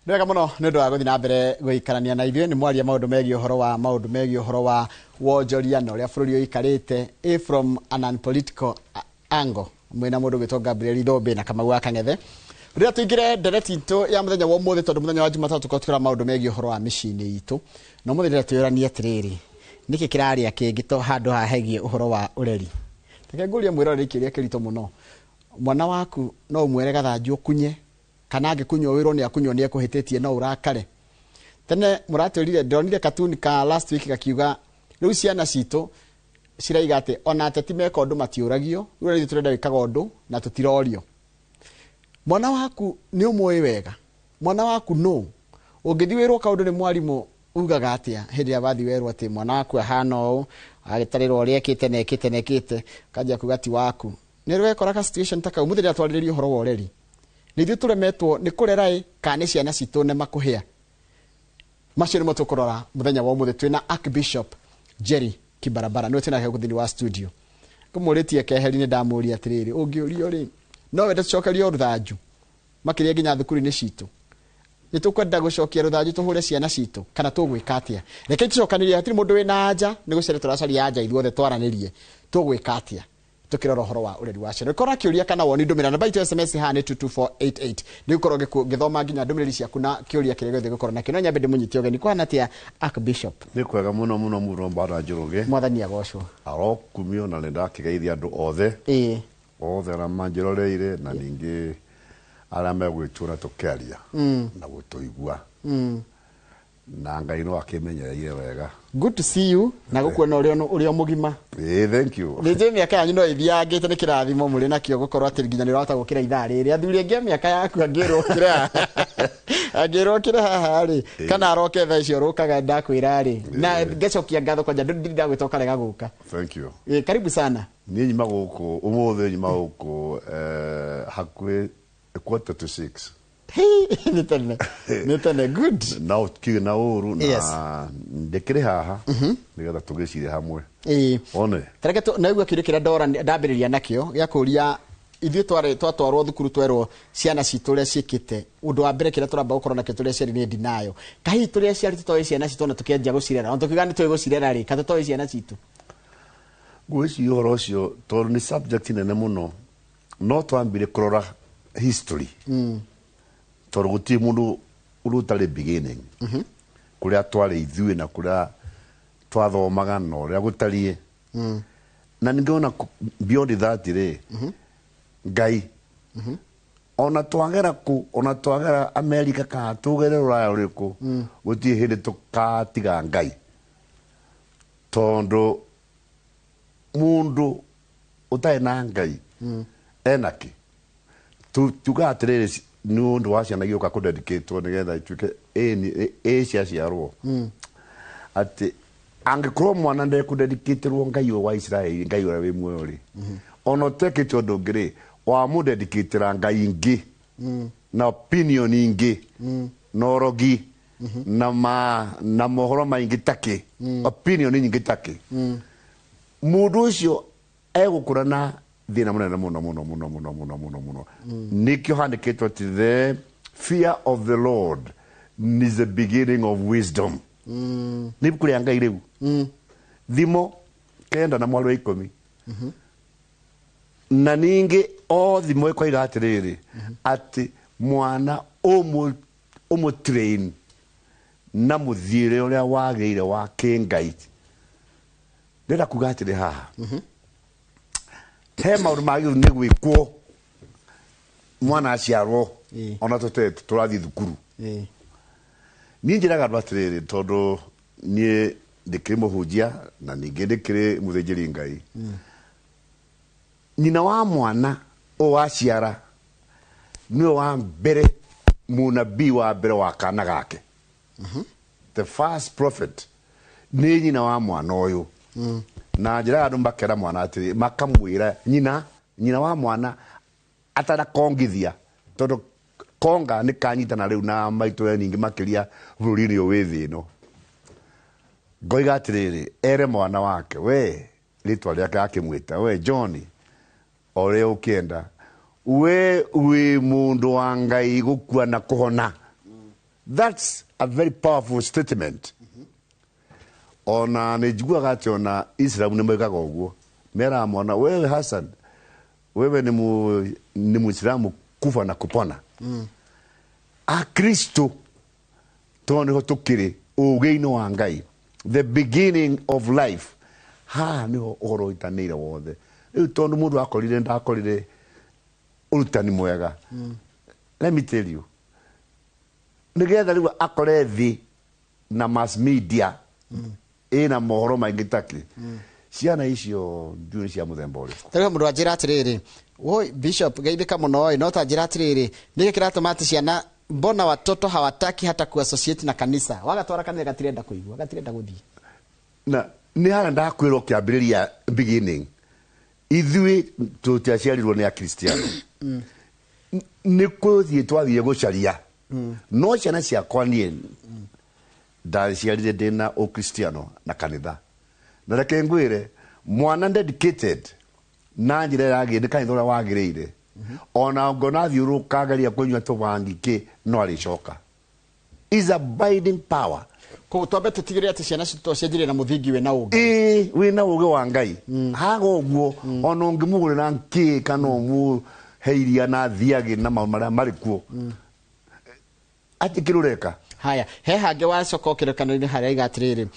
Ndega muno nendo wa guthi na mbere guikarania na ithuĩ ni mwaria maundu megie uhoro wa wonjoriano ria bururi uikarite from an unpolitical angle mwena mundu gwitwo Gabriel Ithombe na Kamau wa Kang'ethe. Rĩrĩa tuingire ndereti itu ya muthenya wa umuthi tondu muthenya wa Jumatatu tukora maundu megie uhoro wa micini itu no muthenya rĩrĩa tuyurania atiriri niki kiraria kingi to handu hahegie uhoro wa ureri. Teke nguria mwirore ikiria kirito muno mwana waku no umwere gathanju kunye kana angikunywo wirwo ni akunywo ni ekuhititie no urakare. Tene muratwirire ndonire katuni ka last week gakiuga riu ciana citu ciraiga ati ona ateti meka undu matiuragio riu ni turenda wikaga undu na tutirorio. Mwana waku ni umwe wega, mwana waku no ungithi wirwo kaundu ni mwarimu ugaga atia hindi ya bathi werwo ati mwana waku ahana u agitarirwo ri ekite kajia kugati waku ni rwekora ka situation taka umuthira twaririo horo wa ureri nithu turemetwo ni kurerai kana ciana citu ne makuhia macio nimo tukurora muthenya wa umuthi twina Archbishop Jerry Kibarabara no tena guthini wa studio kumuritie keheri ni ndamuria atiriri ungiurio ri no wende tucokerio ruthanju makiria nginya thukuru ni citu ni tukwenda gucokia ruthanju tuhure ciana citu kana tugwika atia reke tucokanirie hatiri mundu wina anja ni gucere turacaria anja ithuothe twaranirie tugwika atia tukirora horo wa ureri wa ciana kora kiuria kana woni ndumira namba itu SMS hane 22488 ni ukorwo githoma nginya ndumiriri ciaku na kiuria kire gothe gukorwo na kino nyambe ndimunyitie ogeni kwa natia Archbishop ni kwega muno mbara njuruge mwathani agocwo arokumio na nenda kigeithia andu othe othe na manjiroreire na ningi ara megwituna tukiaria na gutuigua na Ngai no akimenyereire wega. Good to see you na gukuona urio mugima. Thank you. Ni je miaka yanyu no ithiangite ni kirathimo muri nakio gukorwo ati nginya ni rota gukira ithaa riri athuri ngia miaka yaku agirwo kira haha ri kana aroke thaa icio rukaga ndakwira ri na ngecokia ngatho kwanja ndinda gwitoka rega guka. Thank you. Karibu sana. Ni nyima guku umuthi nyima guku hakwe 5:45. Nitane good. Now kige na uru na ndekire haha nigetha tugicire hamwe. One. Tareke to naigua kiru kira ndora ndambiriria nakio gya kuria ithuĩ twatwarwo thukuru twerwo ciana citu ria ciikite undu wa mbere kira turamba gukorwo na kitu ria ciari ni dinayo kahi turia ciari tutoe ciana citu na tukianjia gucirera on tukiga ni tuwe gucirera ri kana tutoe ciana citu gweci yoro cio tondu ni subject nene muno no twambire kurora history tondu guti mundu urutare beginning kuria twari ithuĩ na kuria twathomaga no ria gutarie na ningiona beyond that ri Ngai ona twagera America ka tugere Ruraya uriku guti hindi tukatiga Ngai tondu mundu utai na Ngai enaki tuga atiriri ni undu wa ciana gioka ku dedicate nigetha ituike cia ciarwo ati angikorwo mwana nde ku dedicate ro Ngai wa Israeli Ngai ura wi muoyo ri ono teke tondu ngiri wa mu dedicate ra Ngai ingi na opinion ingi no rogi na mohoro maingi take opinion ingi take mundu ucio egukura na thina munene muno nikio handikitwo ati the fear of the Lord is the beginning of wisdom ni kuria Ngai riu thimo kenda na mwalo 10 na ningi o thimo ikoiga atiriri ati mwana omo train na muthire uria wageire wa kingai ndira kuga atiri haha he maundu magiru ni gwikwo mwana aciarwo ona tutete turathi thukuru ni njiraga andu atiriri tondu nie ndikiri muhunjia na ningi ndikiri muthinjiri Ngai nyina wa mwana o aciara ni wa mbere munabii wa mbere wa kana gake the first prophet ni nyina wa mwana uyu na njira andu makera mwana atiri makamwira nyina wa mwana atara kongithia tondu konga ni kanyitana riu na maitu ningi makiria bururi-ini withi no ngoiga atiriri ere mwana wake we ritwa riake akimwita we John ore ukienda we mundu wa Ngai gukua na kuhona That's a very powerful statement. Ona nejiguaga ati ona Israel ni moigaga uguo. Mera mona wewe Hassan, wewe ni Muislamu kufa na kupona. A Kristo toni hotukire ugeino wa Ngai. The beginning of life. Ha niho oro itanire wothe. Riu tondu mundu akorire ndakorire urutani mwega. Let me tell you. Nigetha riu akore thi na mass media ina mohoro maingi taki. Ciana icio njuri cia muthemba uri. Tariga mundu ajira atiriri. Woi Bishop geithika muno no ta ajira atiriri. Niki kiratuma ati ciana mbona watoto hawataki hata kuassociate na kanisa. Wagatwara kanitha gatirenda kuigua, gatirenda guthii. Na ni hana ndakwirwo kiambiriria beginning. Ithui tutiaciarirwo ni a Kristiano. Ni kuthie twathie gucaria. No ciana ciakwa nie ndaciarire ndina o Kristiano na kanitha. Na reke ngwire mwana dedicated na njira yagi ndikanitha uria wagiriire. Ona ngona thiuruka garia kunywa tubangi ki no aricoka. Is abiding power. Ko twambe tutigire ati ciana cito cianjire na muthingi we na ugi. We na ugi wa Ngai. Hago uguo ona ungimugure na nki kana mu heiria na thiagi na maria marikuo. Ati kirureka. Haya, he hange wacoka kirekano-ini haria igatiriri.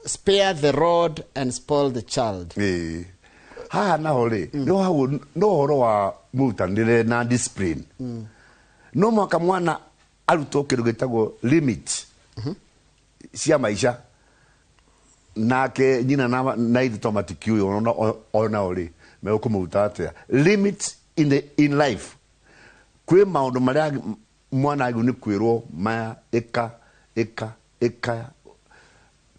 Spare the rod and spoil the child. Ha na hore. No horo wa mutanire na discipline. No mwaka mwana aruto kindu gitagwo limit. Cia maisha. Nake nyina na ithu matikiu ona ori me ukumuta atia. Limit in life. Kwe maundu maria mwana agu ni kwirwo ma eka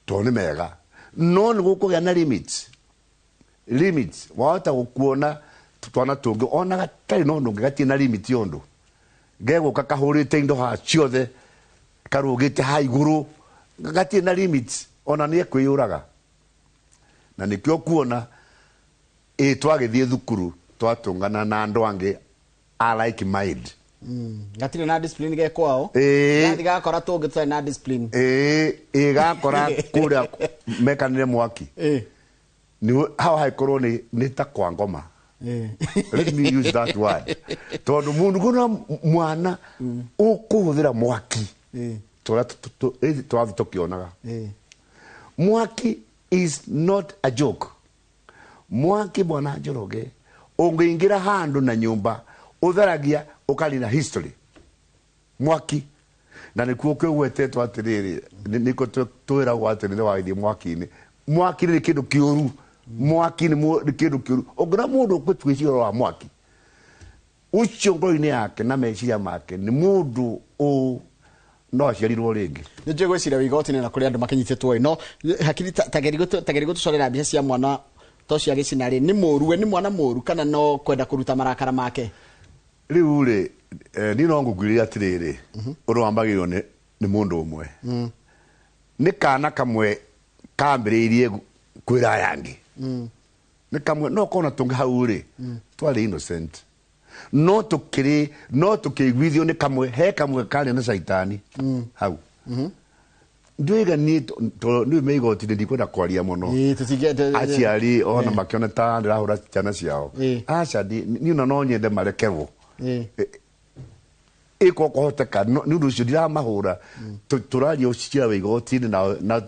toni mega. No ni gukugia na limits wata gukuona twana tungi ona gatari no ndungi gati na limit yondu gego kakahurite indo ha ciothe karugite ha iguru gati na limits ona ni kwiyuraga na nikyo kuona twagithie thukuru twatungana na andu angi a like mind. Gatire na discipline ge kwao. Gathi gakora tungi twa na discipline. Gakora kuria mekanire mwaki. Ni how high korone ni ta kwa ngoma. Let me use that word. Tondu mundu kuna mwana ukuhuthira mwaki. Twathi tukionaga. Mwaki is not a joke. Mwaki bwana Njoroge ungiingira handu na nyumba utharagia ukalina history. Mwaki na nikuo kwegwetetwo atiriri niko twira gwatirire waithie mwaki-ini. Mwaki ni kindu kiuru. Mwaki ni kindu kiuru. Ogira mundu kwitwiciro wa mwaki ucio ngoro-ini yake na meciria make ni mundu no aciarirwo ringi. Ni njwe gwiciria wigoti-ini na kuri andu makinyititwo no hakiri tagerigo tucorera mbica cia mwana to cia gicinari ni muru ni mwana muru kana no kwenda kuruta marakara make. Riu ri ni no ngugwirira atiriri undu wambagirwo ni mundu umwe. Ni kana kamwe kambiriirie kwira yangi. Ni kamwe no kona tungi hau ri twari innocent. No tukigwithio ni kamwe he kamwe kari na shaitani hau. Nduiga ni meigoti ndikwenda kwaria muno. Aciari ona makiona ta ndirahura ciana ciao. Aca ni no nyende marekerwo. Iko kohoteka ni undu ucio ndiramahura turaria ucia wigoti-ini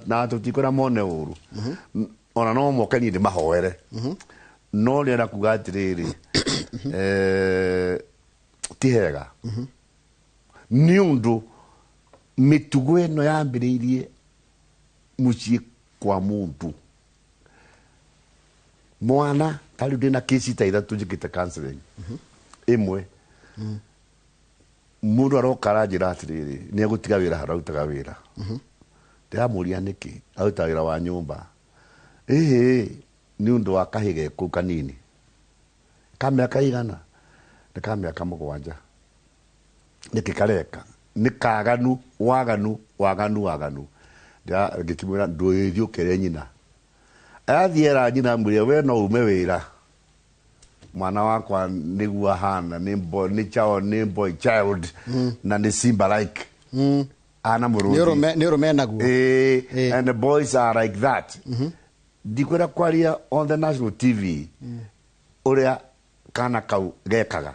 na tutikora mone uru. Ona no mokani ndi mahoere. No ni na kuga atiriri tihega. Ni undu mitugo eno yambiriirie mucii kwa mundu. Mwana tari ndina kesi ta ithatu njikite counseling. Imwe mundu arokara njira atiriri ni agutiga wira harutaga wira. Ndiramuria niki aruta wira wa nyumba. Ni undu wa kahige ku kanini. Kamĩaka igana ni kamĩaka mũgwanja. Niki kareka ni kaganu waganu. Ngikimwira ndũithio kere nyina. Athiera nyina mwire we no ume wira. Mwana wakwa niguo hana ni boy child na ni simba like. ana muruthi ni rume naguo and the boys are like that ndikwenda kwaria on the national TV uria kana kau gekaga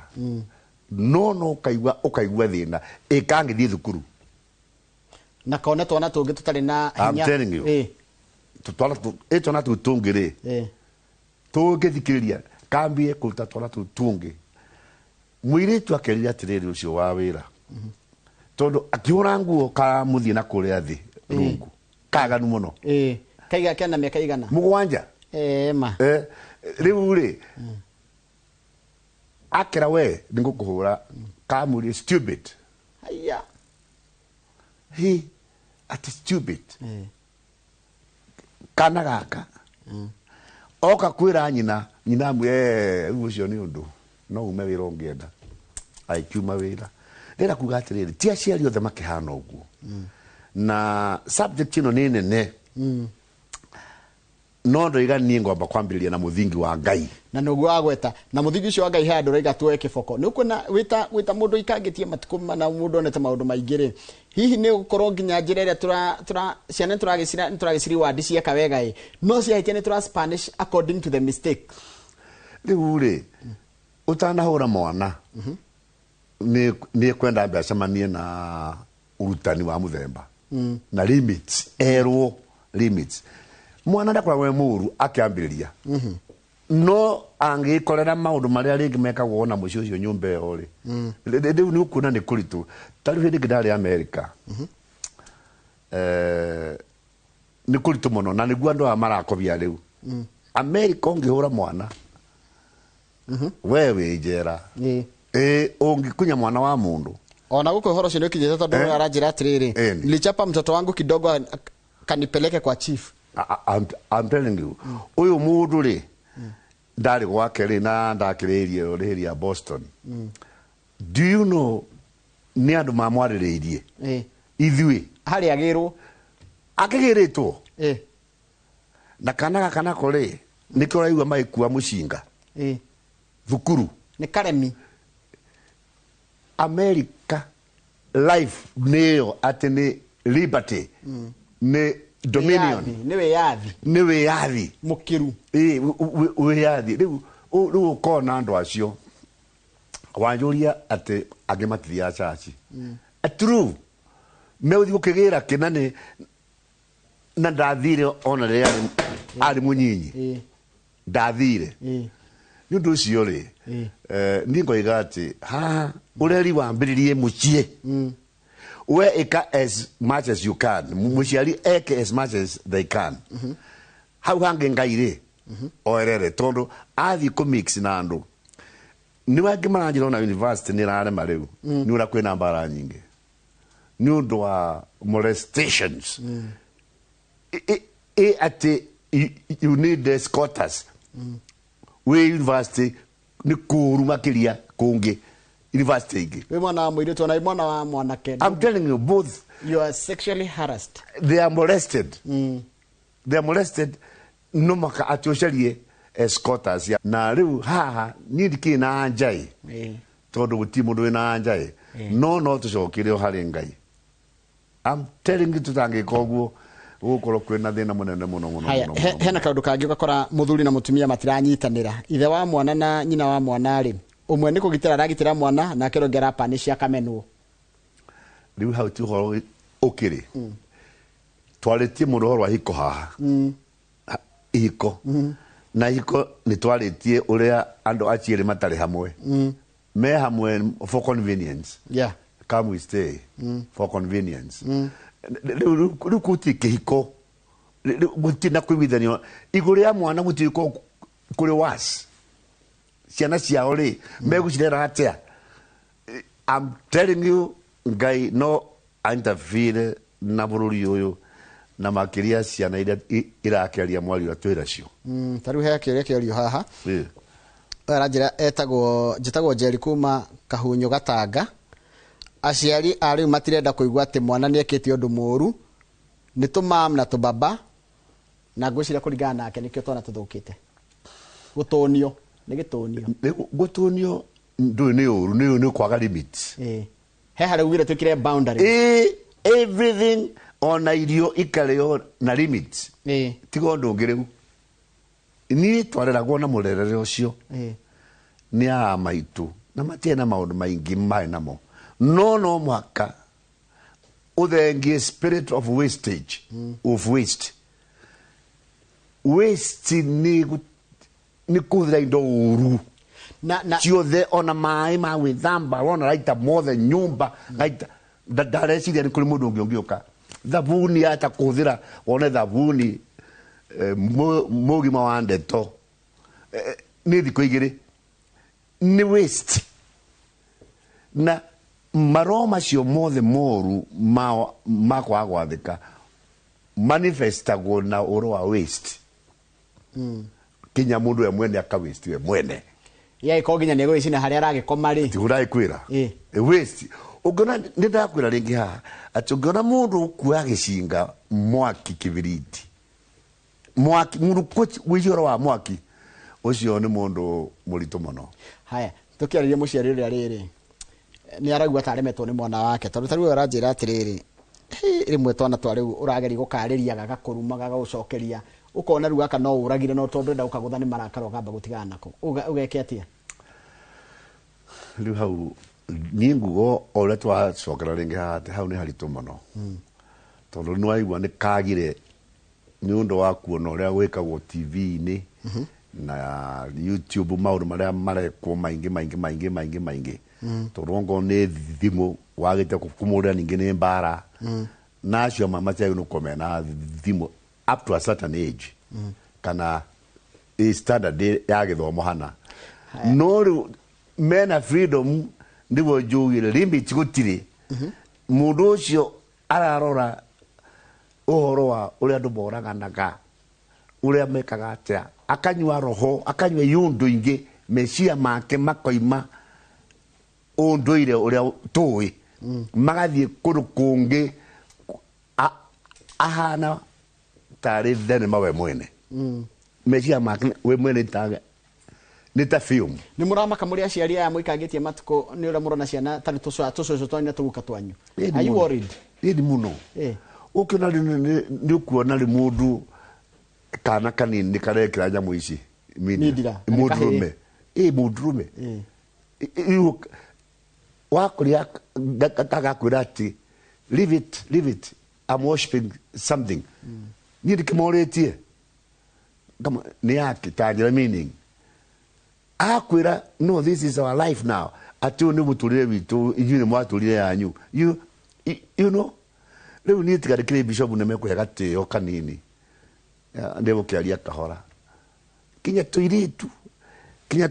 no ukaigua thina ikangithie thukuru na kona twana tungi tutari na hinya. I'm telling you twana tungi ri tungithikiriria kambie kuruta twana tungi mwiritu akerire atiriri ucio wa wira tondu akiura nguo ka muthie na kuria thi rungu kaganu muno kaiga kena miaka igana mugwanja ma riu ri akira we ningukuhura kamuri stupid aya he at stupid kana gaka oka kwira nyina mwe ucio ni undu no ume wira ungienda aikiuma wira ndira kuga atiriri ti aciari othe makihana uguo na subject ino ni nene no ndo igani ngomba kwambiriria na muthingi wa Ngai na nuguo agweta na muthingi ucio wa Ngai handu raiga tuwe kiboko ni kuna wita mundu ikangitie matuku na mundu onete maundu maingire hihi ni gukorwo nginya njira iria tura ciana turagisiri wadi cia kawega no ciahitie ni tura Spanish according to the mistake riu ri utanahura mwana ni kwenda mbeacamanie na urutani wa muthemba na limits limits mwana ndakoragwo we muru akiambiriria no angikorera maundu maria ringi mekagwo na mucio ucio nyumba yo ri riu ni ukuna ni kuritu tari hindi ngidari America ni kuritu muno na niguo andu amarakobia riu America ungihura mwana wewe njera ungikunya mwana wa mundu ona guko horo cio nikijete tondu aranjira atiriri nilichapa mtoto wangu kidogo kanipeleke kwa chief. I'm telling you uyu mundu ri ndari gwake ri na ndakiririe ri ya Boston do you know ni andu mamwariririe ithui hari agirwo akigiritwo na kana kore nikyo raigwa maikua mucinga thukuru ni karemi America life neo atene liberty ne dominion ni we yathi mukiru we yathi riu kona andu acio wanjuria ate agimatithia chachi true meuthi gukigira kinani na ndathire ona ri ari munyinyi ndathire ni undu ucio ri ni ngoiga ati ha ureri wambiririe mucie we eka as much as you can muciari eke as much as they can how hange ngaire oerere tondu athi ku mix na andu ni wangi maranjira na university ni rare mariu ni ura kwina mbara nyingi ni undu wa molestations ati you need the scotters we university ni kuru makiria kungi university igi we mwana wa mwiritu na mwana wa mwanake I'm telling you both you are sexually harassed they are molested they are molested no maka atosharie escorters ya na riu haha ni dikina anjai todo guti mundu na anjai no tucokire hari Ngai I'm telling you tutange koguo gukorwo kwina thina munene muno hena kaundu kangi ugakora muthuri na mutumia matiranyitanira ithe wa mwana na nyina wa mwana ri umwe ni kugitira ragitira mwana na kirongera pani cia kamenwo riu hau tu horo ukiri twaritie mundu horo hiko haha hiko na hiko ni twaritie uria andu achiere matari hamwe me hamwe for convenience come we stay for convenience riu kutike hiko gutina kwibithanio iguri ya mwana mutiko kuri was ciana ciao ri megucirera atia I'm telling you Ngai no interfere na bururi uyu na makiria ciana ira irakeria mwari atwira cio taru he akerio haha aranjira jitagwo Jerry kuma Kahunyo Gatanga aciari ari matirenda kuigwa ati mwana ni ekete undu muru ni tumam na tubaba na ngwicira kuringana nake nikio twana tuthukite gutonio ni gitonio gutonio ndu ni uru ni kwaga limit he hare ugire tukire boundary everything ona irio ikareo na limits tigo ndungiriu ni twareragwo na murerere ucio ni a maitu na matie na maundu maingi mai namo no mwaka uthengie spirit of wastage of waste ni kuthira indo uru na ciothe ona mai ma gwithamba wona raita mothe nyumba raita ndareciria ni kuri mundu ungioka thabuni ata kuthira wona thabuni mugima wa ndeto ni thiko igiri ni waste na maroma cio mothe moru makwa gwathika manifestagwo na uro wa waste kinya mundu we mwene aka waste we mwene ikoginya nego icina haria aragikoma ri tigurai kwira waste ugona ndakwira ringi ha ati ugona mundu kuya gicinga mwaki kibiriti mwaki mundu kwijoro wa mwaki ucio ni mundu murito muno haya tukiaririe muciari uri ariri ni aragua taremetwo ni mwana wake tondu tariwe aranjira atiriri rimwe twana twari urageri gukariria gagakuruma gagagucokeria ukona ruga kana no uragire no tondu nda ukagutha ni marakaro gamba gutigana nako ugeke atia riu hau ningugo ole twa cokera ringi hate hau ni haritu muno tondu ni waigua ni kagire ni undu wa kuona uria wikagwo TV-ini na YouTube maundu maria marekwo maingi torongo ne thimu wagite kumurira ningi ni mbara nacio mamacha no komena thimu up to a certain age kana standard ya githomo hana no mena freedom ndiwo jugire limit gutire mundu ucio ararora uhoro wa uria andu moraganaga uria mekaga atia akanywa roho akanywa yundu ingi meciria make makoima unduire uria tuwi magathie kundu kungi ahana tari thenema we mwene meciria make we mwene tage nita film ni muramaka muri aciari aya muikangitie matuko ni ura murona ciana tari tucucu twanya tuguka twanyu are you worried ndi muno ukina ni kuona ri mundu kana kanini karekira nyamu ici mudrume mudrume wakuria gagakwira ati leave it I'm worshiping something ni dikimoretie kama ni yake tajira meaning akwira no this is our life now atu ni muturire witu ijune mwaturire yanyu you know leo ni tigarikire bishop ne meko yagateo kanini ndebo kiaria kahora kinya tuiritu kinya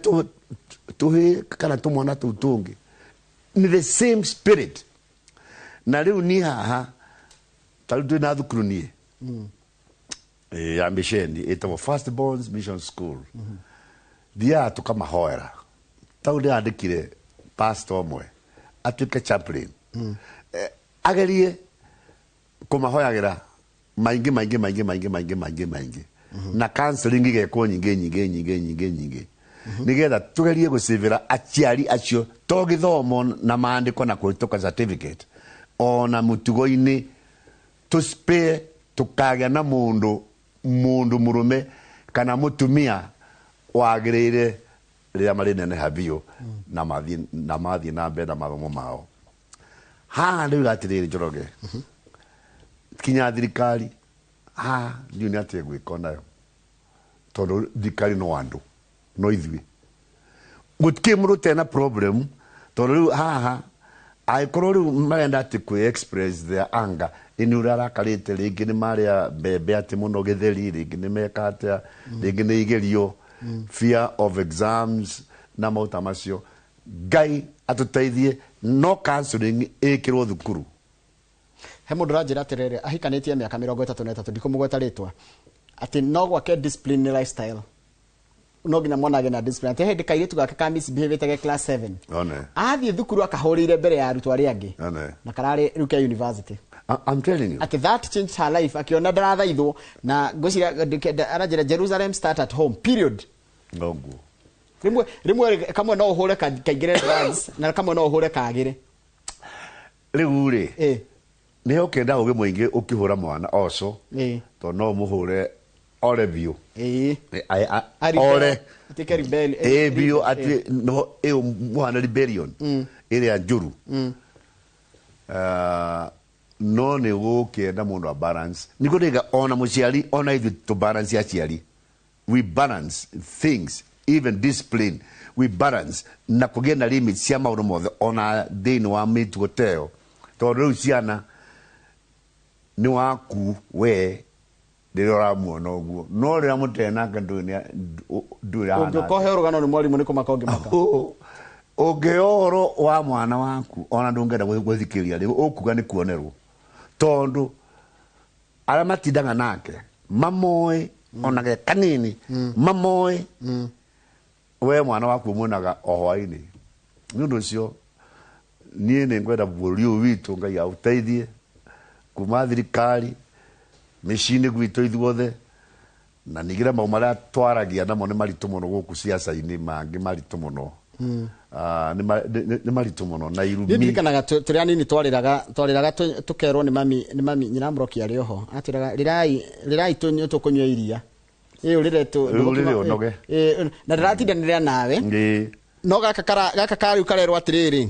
tuhe kana tumwana tutunge ni the same spirit na leo ni haha taludu na thukuru ni ambisheni ito first borns mission school dia tukama hoera taude andikire pastor mwe atuke chaplain agerie kumahoyagira maingi na counseling igeko nyingi nigetha tugerie gucivira aciari acio to githomo na maandiko na kuhituka certificate ona mutugo-ini tuspe tukagĩa na mundu murume kana mutumia wagirire ria mari nene habio na mathi na mbere na mathomo mao ha ndio gatiriri Njoroge kinya thirikari ndio ni atie gwiko nayo tondu thirikari no andu no ithui gutkimuru tena problem tondu haha aikorori marenda ati ku express their anger inurara karite ringi ni maria bebe ati muno githeri ringi ni mekate ringi ni igerio fear of exams na mauta macio Ngai atuteithie no counseling ikirwo thukuru he mundu ranjira atirere ahikanitie miaka 33 ndikumugweta ritwa ati no gwake discipline lifestyle no gina mwana gina discipline ati hindi kairitu gake ka misbehave tage class 7 one athie thukuru akahurire mbere ya arutwo aria angi na karari ruke university I'm telling you ati that changed her life akiona ndarathaithwo na ngocira aranjira Jerusalem start at home period ngogu rimwe kamwe no uhure kaigire drugs na kamwe no uhure kagire riu ri ni ukenda uge muingi ukihura mwana oco to no muhure ore biu ore atike rebel biu ati no muhana rebellion ire njuru no ni gukenda mundu a balance niko ndiga ona muciari ona ithu to balance ya ciari we balance things even discipline we balance na kugia na limits cia maundu mothe ona thini wa mitugo teo tondu riu ciana ni waku we ndiri uramuona uguo no rira mutenanga nduri hana ungekohe urugano ni mwalimu niko makonge maka ungeoro wa mwana waku ona ndungenda gwithikiria riu ukuga ni kuonerwo tondu ara matindanga nake mamoe onage kanini mamoe we mwana waku muonaga ohwaini ni undu cio nie ni ngwenda bũrũri ũyũ witũ Ngai aũteithie kuma thirikari mĩciĩ-inĩ gwitũ ithuothe na nigire mau marĩa twaragia namo nĩ maritũ mũno gũkũ ciaca-inĩ mangĩ maritũ mũno nĩ maritũ mũno na irumi ndirikanaga tũrĩa nini twarĩraga tũkerwo nĩ mami nyina Mũroki arĩ oho atwĩraga rĩrai tũkũnyua iria ũnoge na ndĩratindanĩrĩra nawe no gaka karĩu karerwo atĩrĩrĩ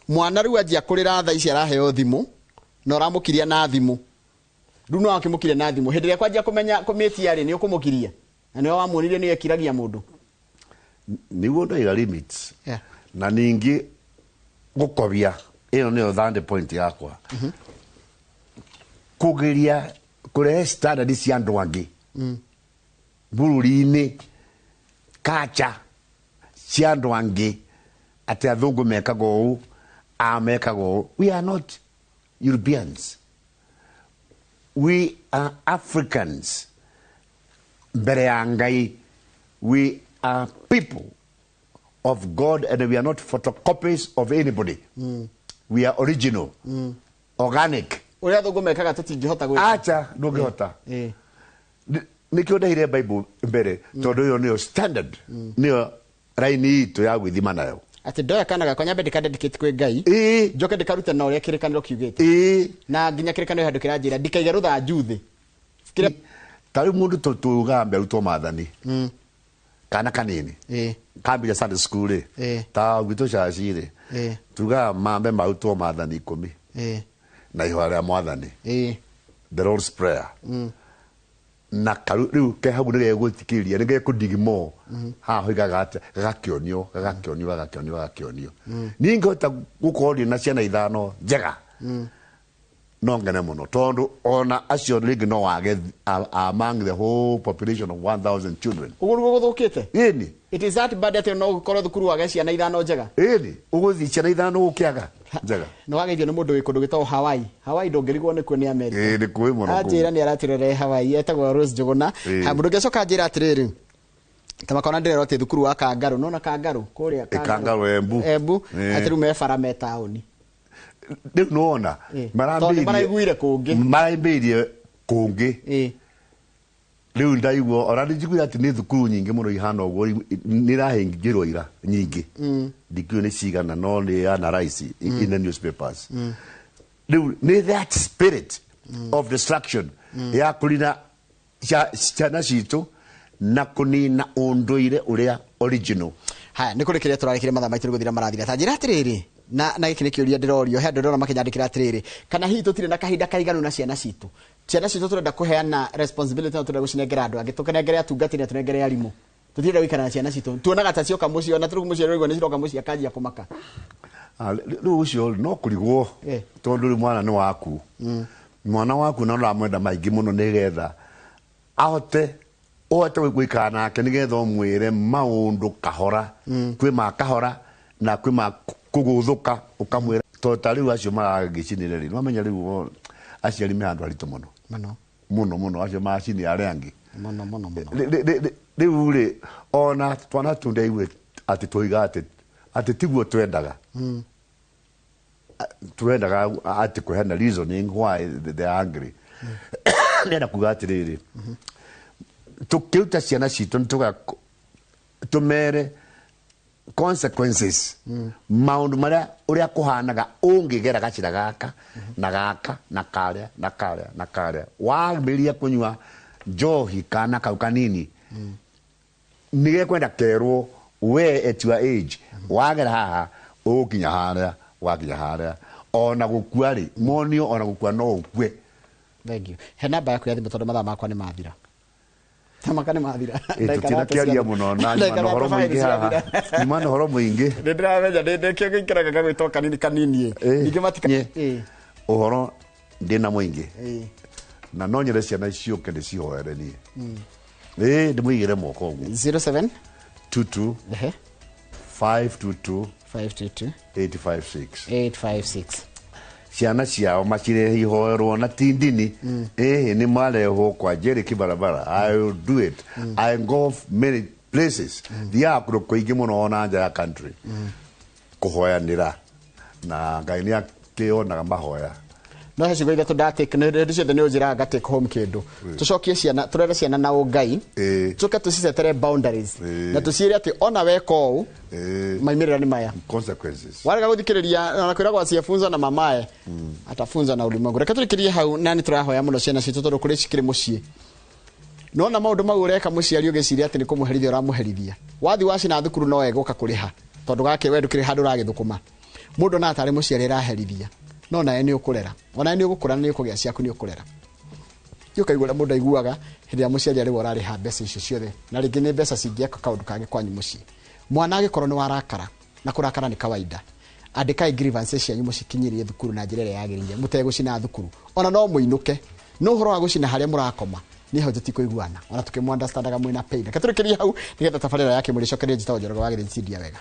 mwana rĩu anjia kũrĩra thaa ici araheo thimũ na ũramũkiria na thimũ rĩu no akĩmũkiria na thimũ hĩndĩ ĩrĩa kwanjia kũmenya kũmĩtia rĩ nĩ ũkũmũkiria na nĩwe wamuonirie nĩ ekiragia mũndũ nĩguo ndaiga limits na ningĩ gũkobia ĩyo nĩyo third point yakwa kũgeria kũrehe standard cia andũ angĩ bũrũri-inĩ kacha cia andũ angĩ atĩ athũngũ mekaga ũũ amekaga ũũ we are not Europeans we are Africans mbere ya Ngai we are people of God and we are not photocopies of anybody we are original organic uria thũngũ mekaga tũtingĩhota gwĩka acha ndũngĩhota nikio ndahire Bible mbere tondu yo niyo standard niyo raini itu ya gwithima nayo ati ndoya kana gakwa nyambe ndikadedicate kwi Ngai njoke ndikarute na uria kirikaniro kiugite na nginya kirikaniro handu kiranjira ndikaiga rutha njuthi tari mundu tugambe arutwo mathani kana kanini kambia Sunday school ta gwito cacire tuga mambe marutwo mathani 10 na ihwa ria mwathani the Lord's prayer na riu ke hau nä gegwĩtikĩria nĩ gekũndigimo haho gagakĩonio niĩ ngĩhota gũkorwo ndĩ na ciana 5 njega no ngene mũno tondũ ona acio rĩngĩ no wage among the whole population of 1,000 children ũguo nĩguo gũthũkĩte ĩni it is that bad atĩ no gũkorwo thukuru wage ciana 5 njega ĩni ũgũthiĩ ciana 5 gũkĩaga njega no wageithio nĩ mũndũ wĩ kũndũ gĩtagwo Hawaii ndũngĩrigwo nĩkuo nĩ America nĩ kũĩ mũno anjĩra nĩ aratirore Hawaii etagwo Rose Njũgũna mũndũ ũngĩcoka anjĩra atĩrĩrĩ tamakona ndĩrerwo atĩ thukuru wa Kangarũ no na Kangarũ kũrĩa Kangarũ Embu atĩ rĩu mebara me taũni rĩu nĩwona maraiguire kũngĩ rĩu ndaigua ona nĩnjiguire atĩ nĩ thukuru nyingĩ mũno ihana ũguo nĩ irahingĩrwo ira nyingĩ ndikiũĩ nĩ cigana no nĩ analyze in the newspapers rĩu nĩ that spirit of destruction ya kũnina ciana citũ na kũnina ũndũire ũrĩa original haya nĩ kũrĩ kĩrĩa tũrarekire mathaa maitũ gũthira marathira ta njĩra atĩrĩrĩ na gĩkĩ nĩ kĩũria ndĩrorio he andũ ndĩrona makĩnyandĩkĩra atĩrĩrĩ kana hihi tũtirĩ na kahinda kaiganu na ciana citũ tũrenda kũheana responsibility na tũrenda gũcinengera andũ angĩ tũkanengere atungatĩri na tũnengere arimũ tũtirenda gũikara na ciana citũ tuonaga ta cioka mũciĩ ona tũrĩ mũciĩ rĩu nĩ ciroka mũciĩ akanjia kũmaka rĩu ũcio no kũrigwo tondũ mwana nĩ waku mwana waku na ũramwenda maingĩ mũno nĩgetha ahote gũikara nake nĩgetha ũmwĩre maũndũ kahora kwĩ ma kahora na kwĩ ma kũgũthũka ũkamwĩra tondũ ta rĩu acio maragĩcinĩre rĩ nĩwamenya rĩu aciari me handũ haritũ mũno acio macini arĩa angĩ rĩu rĩ ona twana tũndaigue atĩ tũiga atĩ tiguo twendaga atĩ kũheana reasoning why they are angry nĩenda kuga atĩrĩrĩ tũkĩruta ciana citũ tũmere consequences maundu maria uria kuhanaga ungigera gacira gaka na gaka na karia na karia na karia wambiria kunywa njohi kana kau kanini nige kwenda kerwo we at your age wagera haha ukinya haria wakinya haria ona gukua ri monio ona gukua no ukue. Thank you. He namba yaku ya thimu tondu mathaa makwa ni mathira. Tamakane mathira. Tutina kiaria muno na nyuma horo muingi haha. Nyuma horo muingi. Ndirameja ndekio gikiraga gagwitwo kanini kanini ningi matika uhoro ndina muingi na no nyere ciana icio kende cihoere ni ndimwigire moko guo 07 22 522 522 856 ciana ciao macire ihoerwo na tindini ni mareho kwa Jerry Kibarabara. I will do it. I go many places thia kuro kuingi muno ona nja ya country kuhoyanira na Ngai ni akionaga mahoya no hecigo ithatå ndatä ciothe nä å njä raga take home kä ndå tå cokie ciana tå rere ciana na å ngai tå ke tå cicetere boundaries na tå ciä re atä ona weka å maimä rä ra nä maya warega gå thikä rä ria ona kwä ragwo aciafunza na mamae atafunza na ulimwengu reke tå rä kä rie hau na nä tå rahoya må no ciana citå tondå kå rä cikä rä må ciä nona maå ndå mau å reka må ciari å gä ciria atä nä kå må herithia å ramå herithia wathi wacina thukuru no egå ka kå rä ha tondå gakä we ndå kä rä handå ragä thå kå ma må ndå na atarä må ciari raherithia no nae nä å kå rera ona nä å gå kå ra nä å kå gä a ciaku nä å kå rera ä å kaigua å rä a må ndå aiguaga hä ndä ä rä a må ciari arä we å rarä ha mbeca icio ciothe na rä ngä nä mbeca cingä eka kaå ndå kangä kwanyu må ciä mwana agä korwo nä warakara na kå rakara nä kawaida andä kai grievances cianyu må cikinyä rie thukuru na njä ra ä rä a yagä rä ire må tegå cina thukuru ona no må inå ke no å horo wa gå cina harä a må rakoma nä hau tå tikå iguana ona tå kä mwandastandaga mwä na pei reke tå rä kä rie hau nä getha tabarä ra yake må rä cokerie njä tao njorogo wagä rä ncindia wega.